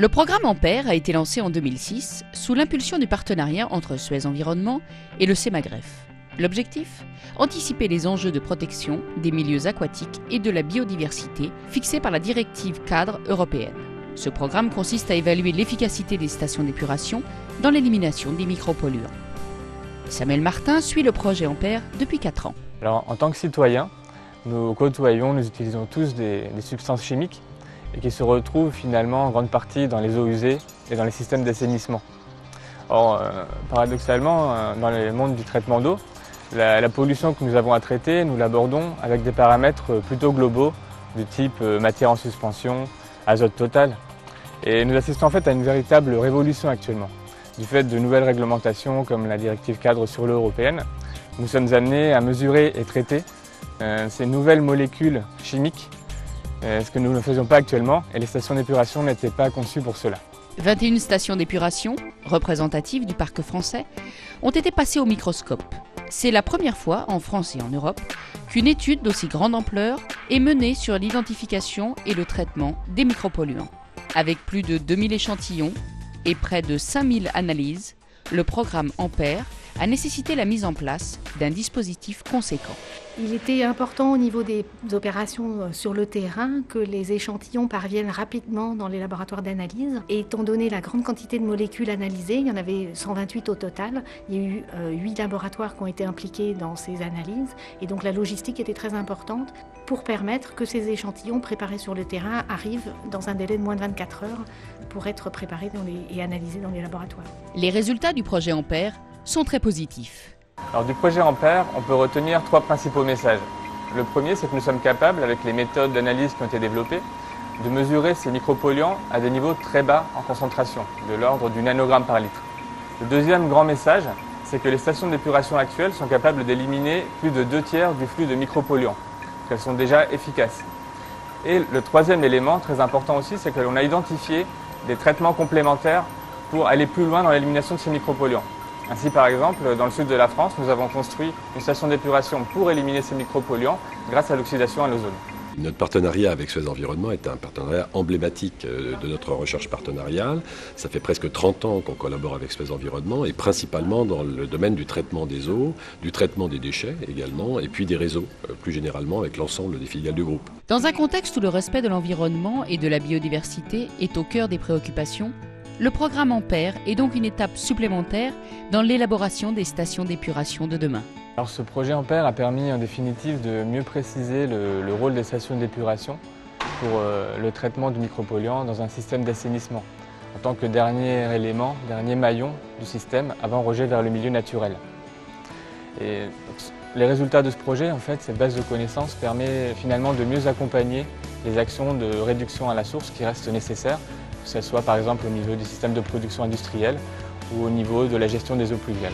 Le programme Ampère a été lancé en 2006 sous l'impulsion du partenariat entre Suez Environnement et le CEMAGREF. L'objectif ? Anticiper les enjeux de protection des milieux aquatiques et de la biodiversité fixés par la directive cadre européenne. Ce programme consiste à évaluer l'efficacité des stations d'épuration dans l'élimination des micropolluants. Samuel Martin suit le projet Ampère depuis 4 ans. Alors, en tant que citoyen, nous côtoyons, nous utilisons tous des substances chimiques et qui se retrouvent finalement en grande partie dans les eaux usées et dans les systèmes d'assainissement. Or, paradoxalement, dans le monde du traitement d'eau, la pollution que nous avons à traiter, nous l'abordons avec des paramètres plutôt globaux du type matière en suspension, azote total. Et nous assistons en fait à une véritable révolution actuellement. Du fait de nouvelles réglementations comme la directive cadre sur l'eau européenne, nous sommes amenés à mesurer et traiter ces nouvelles molécules chimiques, ce que nous ne faisions pas actuellement, et les stations d'épuration n'étaient pas conçues pour cela. 21 stations d'épuration, représentatives du parc français, ont été passées au microscope. C'est la première fois, en France et en Europe, qu'une étude d'aussi grande ampleur est menée sur l'identification et le traitement des micropolluants. Avec plus de 2000 échantillons et près de 5000 analyses, le programme Ampère a nécessité la mise en place d'un dispositif conséquent. Il était important au niveau des opérations sur le terrain que les échantillons parviennent rapidement dans les laboratoires d'analyse. Et étant donné la grande quantité de molécules analysées, il y en avait 128 au total, il y a eu 8 laboratoires qui ont été impliqués dans ces analyses. Et donc la logistique était très importante pour permettre que ces échantillons préparés sur le terrain arrivent dans un délai de moins de 24 heures pour être préparés et analysés dans les laboratoires. Les résultats du projet Ampère sont très positifs. Alors, du projet Ampère, on peut retenir 3 principaux messages. Le premier, c'est que nous sommes capables, avec les méthodes d'analyse qui ont été développées, de mesurer ces micropolluants à des niveaux très bas en concentration, de l'ordre du nanogramme par litre. Le deuxième grand message, c'est que les stations d'épuration actuelles sont capables d'éliminer plus de 2/3 du flux de micropolluants, qu'elles sont déjà efficaces. Et le troisième élément, très important aussi, c'est que l'on a identifié des traitements complémentaires pour aller plus loin dans l'élimination de ces micropolluants. Ainsi, par exemple, dans le sud de la France, nous avons construit une station d'épuration pour éliminer ces micropolluants grâce à l'oxydation à l'ozone. Notre partenariat avec Suez Environnement est un partenariat emblématique de notre recherche partenariale. Ça fait presque 30 ans qu'on collabore avec Suez Environnement et principalement dans le domaine du traitement des eaux, du traitement des déchets également et puis des réseaux, plus généralement avec l'ensemble des filiales du groupe. Dans un contexte où le respect de l'environnement et de la biodiversité est au cœur des préoccupations, le programme Ampère est donc une étape supplémentaire dans l'élaboration des stations d'épuration de demain. Alors, ce projet Ampère a permis en définitive de mieux préciser le rôle des stations d'épuration pour le traitement du micropolluant dans un système d'assainissement, en tant que dernier élément, dernier maillon du système avant rejet vers le milieu naturel. Et les résultats de ce projet, en fait, cette base de connaissances permet finalement de mieux accompagner les actions de réduction à la source qui restent nécessaires, que ce soit par exemple au niveau du système de production industrielle ou au niveau de la gestion des eaux pluviales.